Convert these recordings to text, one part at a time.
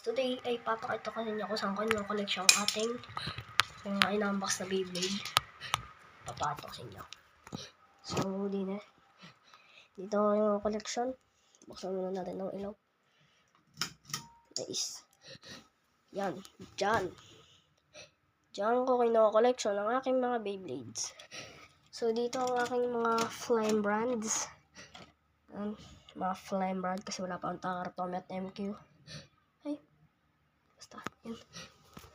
Today ay papakita ko ninyo kung saan kanyang collection ating mga in-unbox na Beyblade. Papatok sa inyo. So, dito yung collection. Buksan muna natin ng ilaw. Nice. Yan. Diyan ko kino-collection ang aking mga Beyblades. So, dito ang aking mga Flame brands. Mga Flame brand kasi wala pa ang Tangartom at MQ. Ay. Basta. Yan.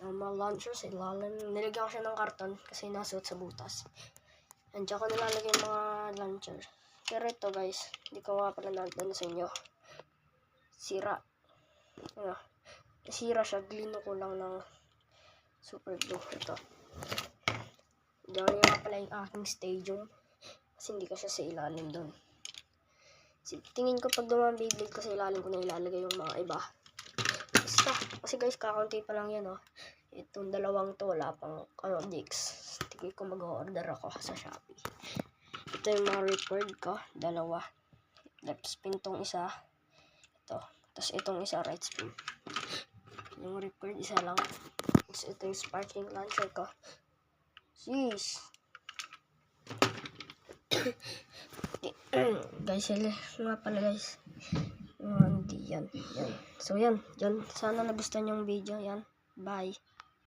Mga launcher sa ilalim. Nilagyan ko siya ng karton kasi nasuot sa butas. Andiyan ko nilalagay yung mga launcher. Pero ito guys, hindi ko nga pala nandun sa inyo. Sira. Ano? Sira siya. Glino ko lang ng super glue. Ito. Diyan nga pala yung aking stadium. Kasi hindi ko siya sa ilalim doon. Tingin ko pag dumang Beyblade ko sa ilalim ko na ilalagay yung mga iba. Basta. Kasi guys, kakaunti pa lang yan oh. Itong dalawang to, wala pang dicks. Tingin ko mag-order ako sa Shopee. Ito yung mga record ko. Dalawa. Left spin tong isa. Ito. Tapos itong isa right spin. Yung record isa lang. Tapos ito yung sparking launcher ko. Jeez. Guys, nga pala guys. Hindi yan. So yan. Sana nagustuhan yung video. Yan. Bye.